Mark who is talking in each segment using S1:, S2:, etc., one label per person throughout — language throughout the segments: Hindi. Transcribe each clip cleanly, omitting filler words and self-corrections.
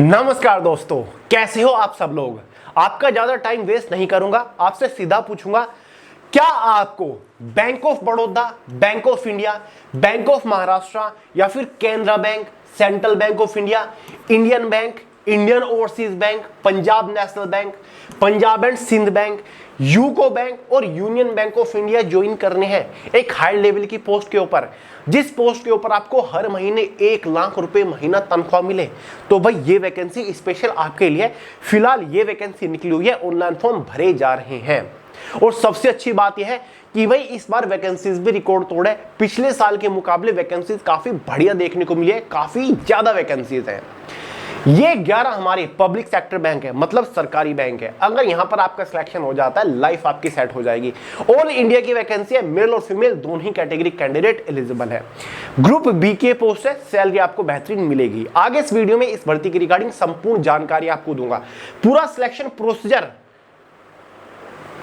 S1: नमस्कार दोस्तों, कैसे हो आप सब लोग। आपका ज्यादा टाइम वेस्ट नहीं करूंगा, आपसे सीधा पूछूंगा, क्या आपको bank of Baroda, bank of India, bank of Maharashtra या फिर Canara bank, central bank of India, Indian bank, Indian overseas bank, Punjab national bank, Punjab and Sindh bank, UCO bank और union bank of India join करने हैं एक हाई लेवल की पोस्ट के ऊपर, जिस पोस्ट के ऊपर आपको हर महीने 1,00,000 रुपए महीना तनख्वाह मिले। तो भाई ये वैकेंसी स्पेशल आपके लिए, फिलहाल ये वैकेंसी निकली हुई है, ऑनलाइन फॉर्म भरे जा रहे हैं। और सबसे अच्छी बात यह है कि भाई इस बार वैकेंसीज भी रिकॉर्ड तोड़े, पिछले साल के मुकाबले वैकेंसीज काफी बढ़िया देखने को मिली है, काफी ज्यादा वैकेंसीज हैं। ये 11 हमारे पब्लिक सेक्टर बैंक है, मतलब सरकारी बैंक है। अगर यहां पर आपका सिलेक्शन हो जाता है, लाइफ आपकी सेट हो जाएगी। ऑल इंडिया की वैकेंसी है, मेल और फीमेल दोनों ही कैटेगरी कैंडिडेट एलिजिबल है। ग्रुप बी के पोस्ट है, सैलरी आपको बेहतरीन मिलेगी। आगे इस वीडियो में इस भर्ती की रिगार्डिंग संपूर्ण जानकारी आपको दूंगा, पूरा selection procedure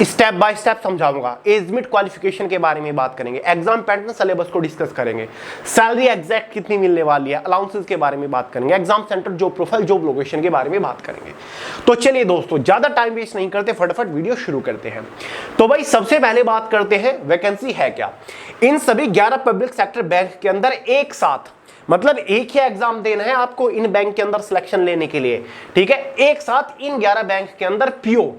S1: step by step समझाऊंगा। एज लिमिट क्वालिफिकेशन के बारे में बात करेंगे, एग्जाम पैटर्न सिलेबस को डिस्कस करेंगे, सैलरी एग्जैक्ट कितनी मिलने वाली है, अलाउंसेस के बारे में बात करेंगे, exam centre, job profile, job location के बारे में बात करेंगे। तो चलिए दोस्तों, ज्यादा टाइम वेस्ट नहीं करते, फटाफट वीडियो शुरू करते हैं। तो भाई सबसे पहले बात करते हैं वैकेंसी है क्या। इन सभी 11 पब्लिक सेक्टर बैंक के अंदर एक साथ, मतलब एक ही एग्जाम देना है आपको इन बैंक के अंदर सिलेक्शन लेने के लिए, ठीक है। एक साथ इन 11 बैंक के अंदर पीओ,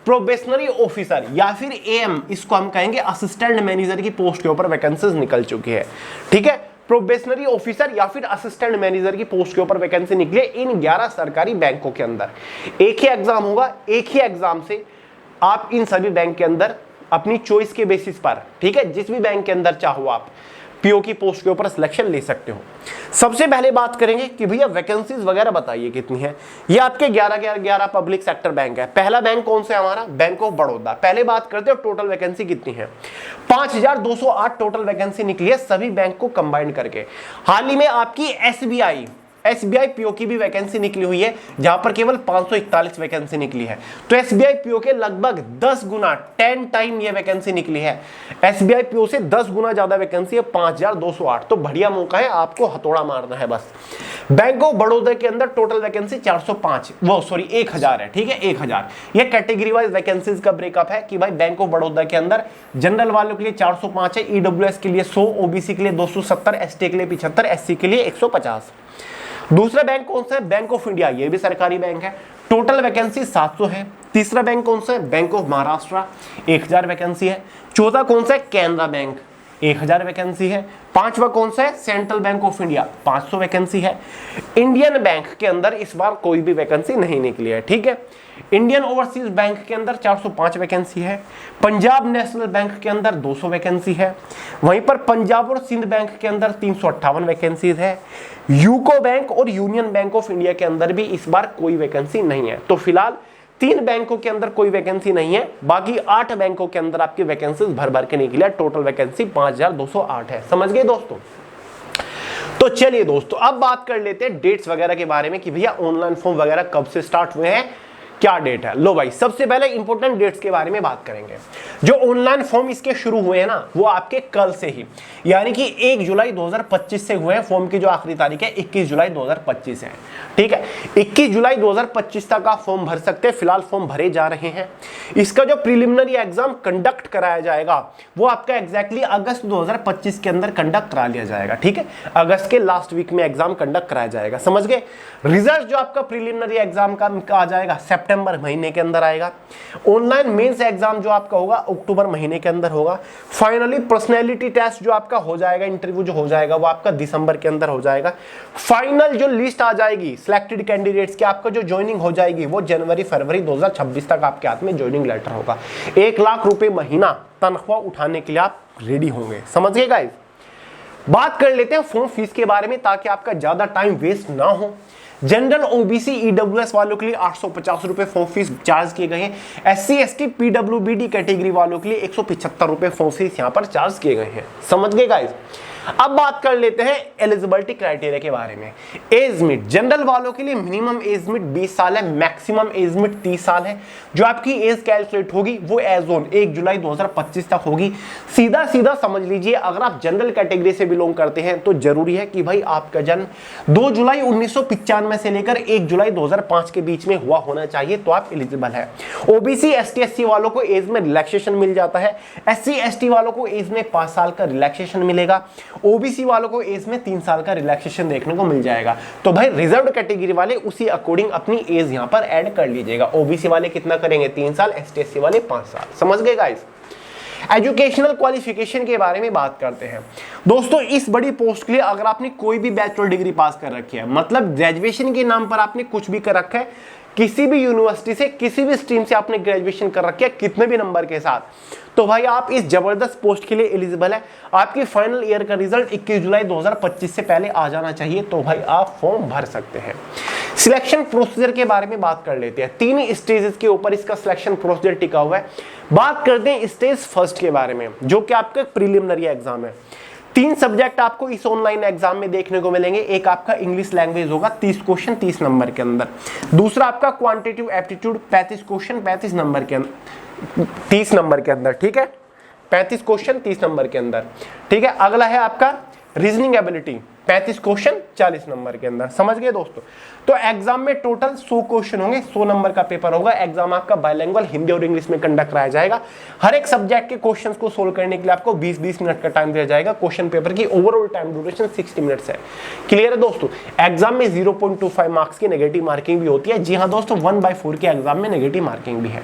S1: प्रोबेशनरी ऑफिसर या फिर एएम, इसको हम कहेंगे असिस्टेंट मैनेजर की पोस्ट के ऊपर वैकेंसीज निकल चुकी है, ठीक है। प्रोबेशनरी ऑफिसर या फिर असिस्टेंट मैनेजर की पोस्ट के ऊपर वैकेंसी निकली है इन 11 सरकारी बैंकों के अंदर। एक ही एग्जाम होगा, एक ही एग्जाम से आप इन सभी बैंक के अंदर अपनी चॉइस के बेसिस पर, ठीक है, जिस भी बैंक के अंदर चाहो आप पीओ की पोस्ट के ऊपर सिलेक्शन ले सकते हो। सबसे पहले बात करेंगे कि भैया वैकेंसीज वगैरह बताइए कितनी है। ये आपके 11 पब्लिक सेक्टर बैंक है। पहला बैंक कौन सा है हमारा, बैंक ऑफ बड़ौदा। पहले बात करते हो टोटल वैकेंसी कितनी है, 5,208 टोटल वैकेंसी निकली है सभी बैंक को कंबाइन करके। हाल ही में आपकी एसबीआई पीओ की भी वैकेंसी निकली हुई है, जहां पर केवल 541 वैकेंसी निकली है। तो एसबीआई पीओ के लगभग 10 गुना, 10 टाइम ये वैकेंसी निकली है। एसबीआई पीओ से 10 गुना ज्यादा वैकेंसी है, 5,208। तो बढ़िया मौका है, आपको हथौड़ा मारना है बस। बैंक ऑफ बड़ौदा के अंदर टोटल वैकेंसी 1000 है, ठीक है, 1000। ये कैटेगरी वाइज वैकेंसीज का ब्रेकअप है कि भाई बैंक ऑफ बड़ौदा के अंदर जनरल वालों के लिए 405 है, ईडब्ल्यूएस के लिए 100, ओबीसी के लिए 270, एसटी के लिए 75, एससी के लिए 150। दूसरा बैंक कौन सा है, बैंक ऑफ इंडिया, ये भी सरकारी बैंक है, टोटल वैकेंसी 700 है। तीसरा बैंक कौन सा है, बैंक ऑफ महाराष्ट्र, 1000 वैकेंसी है। चौथा कौन सा है, केनरा बैंक, 1000 वैकेंसी है। पांचवा कौन सा है, central bank of India, 500 vacancy है। इंडियन बैंक के अंदर इस बार कोई भी वैकेंसी नहीं निकली है, ठीक है। इंडियन ओवरसीज बैंक के अंदर 405 वैकेंसी है। पंजाब नेशनल बैंक के अंदर 200 वैकेंसी है। वहीं पर पंजाब और सिंध बैंक के अंदर 358 वैकेंसीज है। यूको बैंक और यूनियन बैंक ऑफ इंडिया के अंदर भी इस बार कोई वैकेंसी नहीं है। तो फिलहाल 3 बैंकों के अंदर कोई वैकेंसी नहीं है, बाकी 8 बैंकों के अंदर आपकी वैकेंसीज भर भर के निकली है। टोटल वैकेंसी 5,208 है। समझ गए दोस्तों। तो चलिए दोस्तों, अब बात कर लेते हैं डेट्स वगैरह के बारे में कि भैया ऑनलाइन फॉर्म वगैरह कब से स्टार्ट हुए हैं, क्या डेट है। लो भाई, सबसे पहले इंपॉर्टेंट डेट्स के बारे में बात करेंगे। जो ऑनलाइन फॉर्म इसके शुरू हुए हैं ना, वो आपके कल से ही, यानी कि 1 जुलाई 2025 से हुए हैं। फॉर्म की जो आखिरी तारीख है 21 जुलाई 2025 है, ठीक है। 21 जुलाई 2025 तक आप फॉर्म भर सकते हैं। फिलहाल फॉर्म भरे जा रहे हैं। इसका जो प्रिलिमिनरी एग्जाम कंडक्ट कराया जाएगा वो आपका एग्जैक्टली अगस्त 2025 के अंदर कंडक्ट करा लिया जाएगा, ठीक है। अगस्त के लास्ट वीक में एग्जाम कंडक्ट कराया जाएगा, समझ गए। रिजल्ट जो आपका प्रिलिमिनरी एग्जाम का आ जाएगा सितंबर महीने के अंदर आएगा। ऑनलाइन मेंस एग्जाम जो आपका होगा अक्टूबर महीने के अंदर होगा। फाइनली पर्सनैलिटी टेस्ट जो आपका हो जाएगा, इंटरव्यू जो हो जाएगा, वो आपका दिसंबर के अंदर हो जाएगा। फाइनल जो लिस्ट आ जाएगी सिलेक्टेड कैंडिडेट्स की, आपका जो ज्वाइनिंग हो जाएगी वो जनवरी फरवरी 2026 तक आपके हाथ में ज्वाइनिंग लेटर होगा। 1,00,000 रुपए महीना तनख्वाह उठाने के लिए आप रेडी होंगे, समझ गए गाइस। बात कर लेते हैं फॉर्म फीस के बारे में, ताकि आपका ज्यादा टाइम वेस्ट ना हो। जनरल ओबीसी ईडब्ल्यूएस वालों के लिए 850 रुपए फॉर्म फीस चार्ज किए गए हैं। एससी एसटी पीडब्ल्यूबीडी कैटेगरी वालों के लिए 175 रुपए फॉर्म फीस यहां पर चार्ज किए गए हैं, समझ गए गाइस। अब बात कर लेते हैं एलिजिबिलिटी क्राइटेरिया के बारे में। एज मिट जनरल वालों के लिए मिनिमम एज मिट 20 साल है, मैक्सिमम एज मिट 30 साल है। जो आपकी एज कैलकुलेट होगी वो एज ऑन 1 जुलाई 2025 तक होगी। सीधा सीधा समझ लीजिए, अगर आप जनरल कैटेगरी से बिलोंग करते हैं तो जरूरी है कि भाई आपका जन्म 2 जुलाई 1995 से लेकर 1 जुलाई 2005 के बीच में हुआ होना चाहिए, तो आप एलिजिबल है। ओबीसी एसटी एससी वालों को एज में रिलैक्सेशन मिल जाता है। एससी एसटी वालों को एज में 5 साल का रिलैक्सेशन मिलेगा। ओबीसी वालों को एज में 3 साल का रिलैक्सेशन देखने को मिल जाएगा। तो भाई रिजर्व्ड कैटेगरी वाले उसी अकॉर्डिंग अपनी एज यहां पर ऐड कर लीजिएगा। ओबीसी वाले कितना करेंगे? 3 साल, एसटी एससी वाले 5 साल। समझ गए गाइस? एजुकेशनल क्वालिफिकेशन के बारे में बात करते हैं। दोस्तों इस बड़ी पोस्ट के लिए अगर आपने कोई भी बैचलर डिग्री पास कर रखी है, मतलब ग्रेजुएशन के नाम पर आपने कुछ भी कर रखा है, किसी भी यूनिवर्सिटी से किसी भी स्ट्रीम से आपने ग्रेजुएशन कर रखी है कितने भी नंबर के साथ, तो भाई आप इस जबरदस्त पोस्ट के लिए एलिजिबल है। आपकी फाइनल ईयर का रिजल्ट 21 जुलाई 2025 से पहले आ जाना चाहिए, तो भाई आप फॉर्म भर सकते हैं। सिलेक्शन प्रोसीजर के बारे में बात कर लेते हैं। 3 स्टेजेस के ऊपर इसका सिलेक्शन प्रोसीजर टिका हुआ है। बात करते हैं स्टेज फर्स्ट के बारे में, जो कि आपका प्रीलिमिनरी एग्जाम है। 3 सब्जेक्ट आपको इस ऑनलाइन एग्जाम में देखने को मिलेंगे। एक आपका इंग्लिश लैंग्वेज होगा 30 क्वेश्चन 30 नंबर के अंदर। दूसरा आपका क्वांटिटेटिव एप्टीट्यूड 35 क्वेश्चन 35 नंबर के अंदर, 30 नंबर के अंदर, ठीक है, 35 क्वेश्चन 30 नंबर के अंदर, ठीक है। अगला है आपका रीजनिंग एबिलिटी 35 क्वेश्चन 40 नंबर के अंदर। समझ गए दोस्तों? तो एग्जाम में टोटल 100 क्वेश्चन होंगे, 100 नंबर का पेपर होगा। एग्जाम आपका बाइलिंगुअल हिंदी और इंग्लिश में कंडक्ट कराया जाएगा। हर एक सब्जेक्ट के क्वेश्चंस को सोल्व करने के लिए आपको 20-20 मिनट का टाइम दिया जाएगा। क्वेश्चन पेपर की ओवरऑल टाइम ड्यूरेशन 60 मिनट्स है। क्लियर है दोस्तों? एग्जाम में 0.25 मार्क्स की नेगेटिव मार्किंग भी होती है। जी हाँ दोस्तों, 1/4 के एग्जाम में नेगेटिव मार्किंग भी है।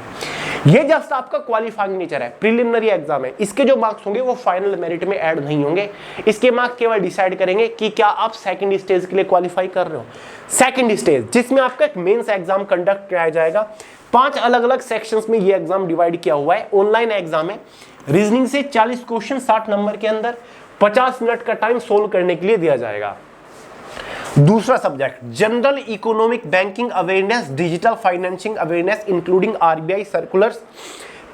S1: ये जस्ट आपका क्वालिफाइंग नेचर है, प्रीलिमिनरी एग्जाम है। इसके जो मार्क्स होंगे वो फाइनल मेरिट में ऐड नहीं होंगे। इसके मार्क्स केवल डिसाइड करेंगे कि क्या आप सेकंड स्टेज के लिए क्वालिफाई कर रहे हो। सेकंड स्टेज जिसमें आपका एक मेंस एग्जाम कंडक्ट कराया जाएगा। 5 अलग अलग सेक्शंस में ये एग्जाम डिवाइड किया हुआ है। ऑनलाइन एग्जाम है। रीजनिंग से 40 क्वेश्चन 60 नंबर के अंदर 50 मिनट का टाइम सोल्व करने के लिए दिया जाएगा। दूसरा subject general economic banking awareness digital financing awareness including RBI circulars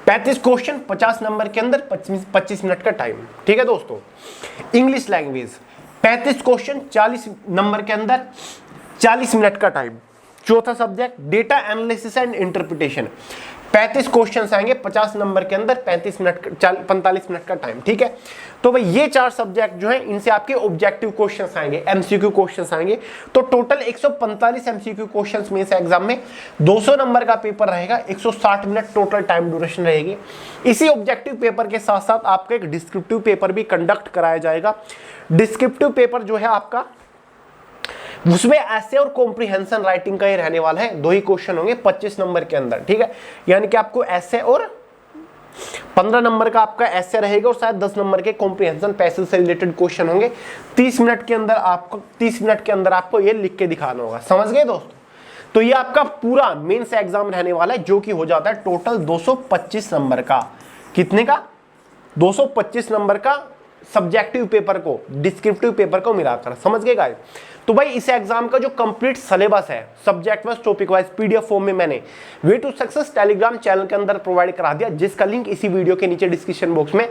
S1: 35 question 50 number के अंदर 25 मिनट का टाइम, ठीक है दोस्तों। इंग्लिश लैंग्वेज 35 क्वेश्चन 40 नंबर के अंदर 40 मिनट का टाइम। चौथा subject data analysis and interpretation 35 questions आएंगे 50 नंबर के अंदर 45 मिनट का टाइम, ठीक है। तो भाई ये 4 सब्जेक्ट जो है इनसे आपके ऑब्जेक्टिव क्वेश्चंस आएंगे, एमसीक्यू क्वेश्चंस आएंगे। तो टोटल 145 एमसीक्यू क्वेश्चंस में से एग्जाम में 200 नंबर का पेपर रहेगा। 160 मिनट टोटल टाइम ड्यूरेशन रहेगी। इसी ऑब्जेक्टिव पेपर के साथ साथ आपका एक डिस्क्रिप्टिव पेपर भी कंडक्ट कराया जाएगा। डिस्क्रिप्टिव पेपर जो है आपका, उसमें ऐसे और कॉम्प्रिहेंशन राइटिंग का ही रहने वाला है। 2 ही क्वेश्चन होंगे 25 नंबर के अंदर, ठीक है। यानी कि आपको ऐसे और 15 नंबर का आपका ऐसे रहेगा और शायद 10 नंबर के कॉम्प्रिहेंशन पैसेज से रिलेटेड क्वेश्चन होंगे। 30 मिनट के अंदर आपको ये लिख के दिखाना होगा। समझ गए दोस्तों? तो ये आपका पूरा मेंस एग्जाम रहने वाला है, जो कि हो जाता है टोटल 225 नंबर का। कितने का? 225 नंबर का सब्जेक्टिव पेपर को डिस्क्रिप्टिव पेपर को मिलाकर। समझ गए गाइस? तो भाई इस एग्जाम का जो कंप्लीट सिलेबस है subject wise topic wise PDF form में मैंने way to success telegram channel के अंदर प्रोवाइड करा दिया, जिसका लिंक इसी वीडियो के नीचे डिस्क्रिप्शन बॉक्स में।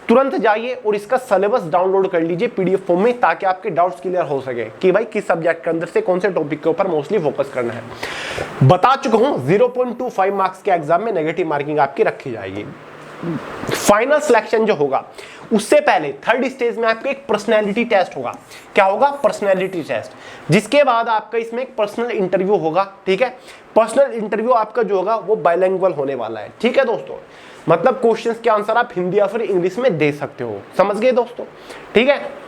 S1: तुरंत जाइए और इसका सिलेबस डाउनलोड कर लीजिए पीडीएफ फॉर्म में, ताकि आपके डाउट्स क्लियर हो सके कि भाई किस सब्जेक्ट के अंदर से कौन से टॉपिक के ऊपर मोस्टली फोकस करना है। बता चुका हूं 0.25 मार्क्स के एग्जाम में नेगेटिव मार्किंग आपकी रखी जाएगी। फाइनल सिलेक्शन जो होगा उससे पहले 3rd स्टेज में आपका एक पर्सनैलिटी टेस्ट होगा। क्या होगा? Personality test. जिसके बाद आपका इसमें एक पर्सनल इंटरव्यू होगा, ठीक है। पर्सनल इंटरव्यू आपका जो होगा वो बाइलिंगुअल होने वाला है, ठीक है दोस्तों। मतलब क्वेश्चंस के आंसर आप हिंदी या फिर इंग्लिश में दे सकते हो। समझ गए दोस्तों? ठीक है।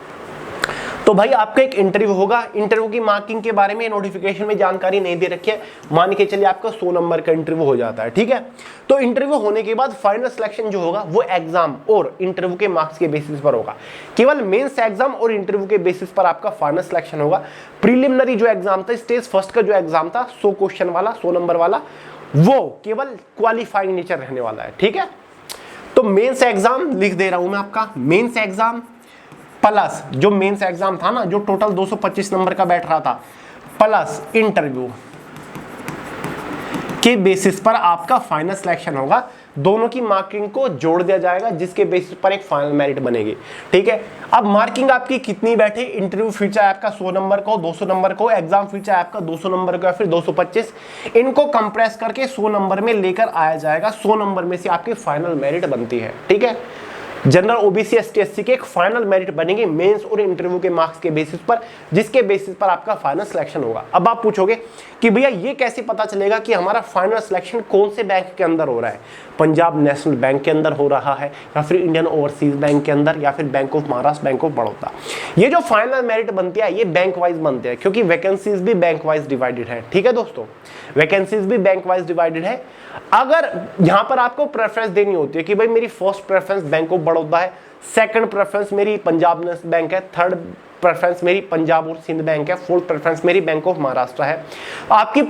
S1: तो भाई आपका एक इंटरव्यू होगा। इंटरव्यू की मार्किंग के बारे में नोटिफिकेशन में जानकारी नहीं दे रखी है। मान के चलिए आपका 100 नंबर का इंटरव्यू हो जाता है, ठीक है। तो इंटरव्यू होने के बाद फाइनल सिलेक्शन जो होगा वो एग्जाम और इंटरव्यू के मार्क्स के बेसिस पर होगा। केवल मेंस एग्जाम और इंटरव्यू के बेसिस पर आपका फाइनल सिलेक्शन होगा। प्रीलिमिनरी जो एग्जाम था, स्टेज फर्स्ट का जो एग्जाम था 100 क्वेश्चन वाला, 100 नंबर वाला, वो केवल क्वालिफाइंग नेचर रहने वाला है, ठीक है। तो मेंस एग्जाम लिख दे रहा हूं मैं आपका, मेंस एग्जाम प्लस जो मेंस एग्जाम था ना, जो टोटल 225 नंबर का बैठ रहा था, प्लस इंटरव्यू के बेसिस पर आपका फाइनल सिलेक्शन होगा। दोनों की मार्किंग को जोड़ दिया जाएगा, जिसके बेसिस पर एक फाइनल मेरिट बनेगी। ठीक है, अब मार्किंग आपकी कितनी बैठे, इंटरव्यू फी चाहे आपका 100 नंबर का हो, 200 नंबर का हो, एग्जाम फी चाहे आपका 200 नंबर का या फिर 225, इनको कंप्रेस करके 100 नंबर में लेकर आया जाएगा। 100 नंबर में से आपकी फाइनल मेरिट बनती है। ठीक है, जनरल ओबीसी एसटी एससी के एक फाइनल मेरिट बनेगी मेंस और इंटरव्यू के मार्क्स के बेसिस पर, जिसके बेसिस पर आपका फाइनल सिलेक्शन होगा। अब आप पूछोगे कि भैया ये कैसे पता चलेगा कि हमारा फाइनल सिलेक्शन कौन से बैंक के अंदर हो रहा है, पंजाब नेशनल बैंक के अंदर हो रहा है या फिर इंडियन ओवरसीज बैंक के अंदर या फिर bank of Maharashtra, bank of Baroda. ये जो फाइनल मेरिट बनती है ये बैंक वाइज बनते हैं, क्योंकि वैकेंसीज भी बैंक वाइज डिवाइडेड है। ठीक है दोस्तों, वैकेंसीज भी बैंक वाइज डिवाइडेड है। अगर यहां पर आपको प्रेफरेंस देनी होती है कि भाई मेरी first preference bank of Baroda है, सेकंड प्रेफरेंस मेरी पंजाब नेशनल बैंक है, थर्ड प्रेफरेंस मेरी पंजाब और सिंध बैंक है, फोर्थ प्रेफरेंस मेरी बैंक ऑफ महाराष्ट्र है। आपकी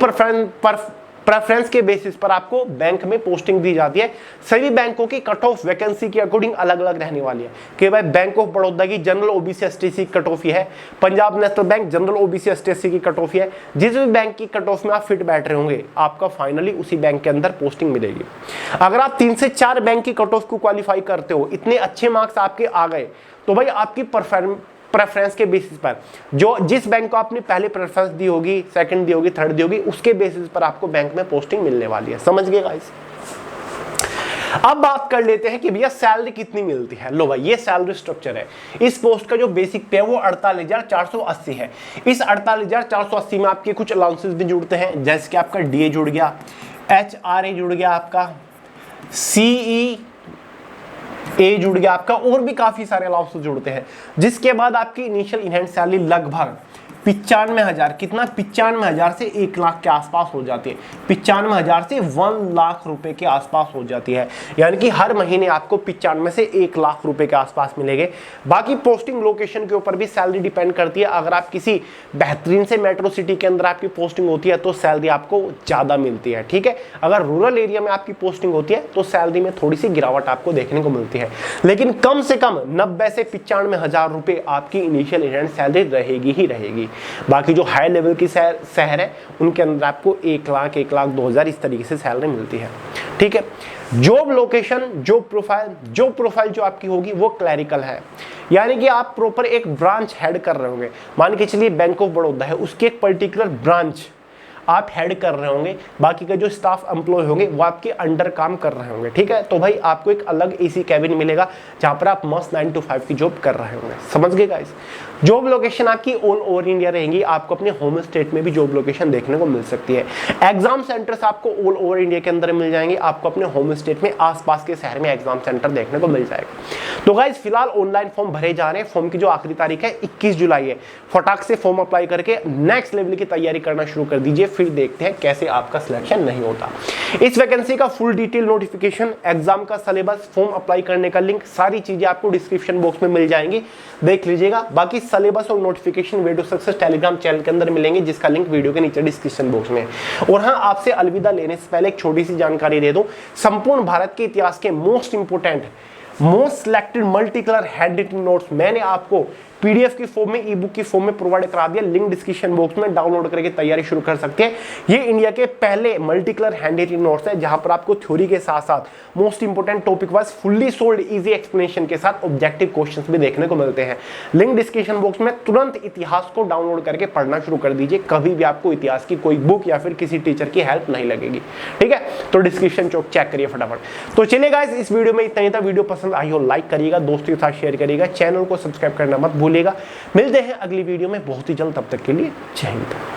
S1: प्रेफरेंस के बेसिस पर आपको बैंक में पोस्टिंग दी जाती है। सभी बैंकों की कट ऑफ वैकेंसी के अकॉर्डिंग अलग अलग रहने वाली है कि भाई बैंक ऑफ बड़ौदा की जनरल ओबीसी एसटीसी की कट ऑफ है, Punjab national bank general OBC STC की कट ऑफ है। जिस भी बैंक की कट ऑफ में आप फिट बैठ रहे होंगे आपका फाइनली उसी बैंक के अंदर पोस्टिंग मिलेगी। अगर आप 3 से 4 बैंक की कट ऑफ को क्वालिफाई करते हो, इतने अच्छे मार्क्स आपके आ गए, तो भाई आपकी प्रेफरेंस के बेसिस पर जो जिस बैंक को आपने पहले प्रेफरेंस दी होगी, सेकंड दी होगी, थर्ड दी होगी, उसके बेसिस पर आपको बैंक में पोस्टिंग मिलने वाली है। समझ गए गाइस? अब बात कर लेते हैं कि भैया सैलरी कितनी मिलती है। लो भाई, ये सैलरी स्ट्रक्चर है। इस पोस्ट का जो बेसिक पे है वो 48,480 है। इस 48,480 में आपके कुछ अलाउंसेस भी जुड़ते हैं, जैसे कि आपका डीए जुड़ गया, एचआरए जुड़ गया, आपका सीई ए जुड़ गया आपका, और भी काफी सारे अलाउंसेस जुड़ते हैं। जिसके बाद आपकी इनिशियल इनहैंड सैलरी लगभग 95,000, कितना 95,000 से 1 लाख के आसपास हो जाती है। 95,000 से 1 लाख रुपए के आसपास हो जाती है, यानी कि हर महीने आपको 95 से 1 लाख रुपए के आसपास मिलेंगे। बाकी पोस्टिंग लोकेशन के ऊपर भी सैलरी डिपेंड करती है। अगर आप किसी बेहतरीन से मेट्रो सिटी के अंदर आपकी पोस्टिंग होती है तो सैलरी आपको ज्यादा मिलती है। ठीक है, अगर रूरल एरिया में आपकी पोस्टिंग होती है तो सैलरी में थोड़ी सी गिरावट आपको देखने को मिलती है, लेकिन कम से कम 90 से 95,000 रुपए आपकी इनिशियल इनहैंड सैलरी रहेगी ही रहेगी। बाकी जो हाई लेवल की शहर है उनके अंदर आपको 1 लाख 1,02,000 इस तरीके से सैलरी मिलती है। ठीक है, जॉब लोकेशन, जॉब प्रोफाइल जो आपकी होगी वो क्लरिकल है, यानी कि आप प्रॉपर एक ब्रांच हेड कर रहे होंगे। मान के चलिए बैंक ऑफ बड़ौदा है, उसकी एक पर्टिकुलर ब्रांच आप हेड कर रहे होंगे, बाकी के जो स्टाफ एम्प्लॉय होंगे वो आपके अंडर काम कर रहे होंगे। ठीक है, तो भाई आपको एक अलग एसी कैबिन मिलेगा जहां पर आप मस्त 9 to 5 की जॉब कर रहे होंगे। समझ गए गाइस? जॉब लोकेशन आपकी ऑल ओवर इंडिया रहेंगी, आपको अपने होम स्टेट में भी जॉब लोकेशन देखने को मिल सकती है। एग्जाम सेंटर्स आपको ऑल ओवर इंडिया के अंदर मिल जाएंगे, आपको अपने होम स्टेट में आसपास के शहर में एग्जाम सेंटर देखने को मिल जाएगा। तो गाइस फिलहाल ऑनलाइन फॉर्म भरे जा रहे हैं। फॉर्म की जो आखिरी तारीख है 21 जुलाई है। फटाक से फॉर्म अप्लाई करके नेक्स्ट लेवल की तैयारी करना शुरू कर दीजिए, फिर देखते हैं कैसे आपका सिलेक्शन नहीं होता। इस वैकेंसी का फुल डिटेल नोटिफिकेशन, एग्जाम का सिलेबस, फॉर्म अप्लाई करने का लिंक, सारी चीजें आपको डिस्क्रिप्शन बॉक्स में मिल जाएंगी, देख लीजिएगा। बाकी सिलेबस और notification way to success telegram channel के अंदर मिलेंगे, जिसका लिंक वीडियो के नीचे डिस्क्रिप्शन बॉक्स में है। और हाँ, आपसे अलविदा लेने से पहले एक छोटी सी जानकारी दे दूं, संपूर्ण भारत के इतिहास के most important, most selected multi colour hand written notes मैंने आपको पीडीएफ की फॉर्म में, ई बुक की फॉर्म में प्रोवाइड करा दिया। लिंक डिस्क्रिप्शन बॉक्स में, डाउनलोड करके तैयारी शुरू कर सकते हैं। ये इंडिया के पहले multi colour hand written notes है, जहां पर आपको थ्योरी के साथ साथ most important topic wise fully solved easy explanation के साथ ऑब्जेक्टिव क्वेश्चंस भी देखने को मिलते हैं। लिंक डिस्क्रिप्शन बॉक्स में, तुरंत इतिहास को डाउनलोड करके पढ़ना शुरू कर दीजिए। कभी भी आपको इतिहास की कोई बुक या फिर किसी टीचर की हेल्प नहीं लगेगी। ठीक है, तो डिस्क्रिप्शन चेक करिए फटाफट। तो चलिए गाइस, इस वीडियो में इतना ही था। वीडियो पसंद आई हो लाइक करिएगा, दोस्तों के साथ शेयर करिएगा, चैनल को सब्सक्राइब करना मत भूलिएगा। मिलते हैं अगली वीडियो में बहुत ही जल्द, तब तक के लिए जय हिंद।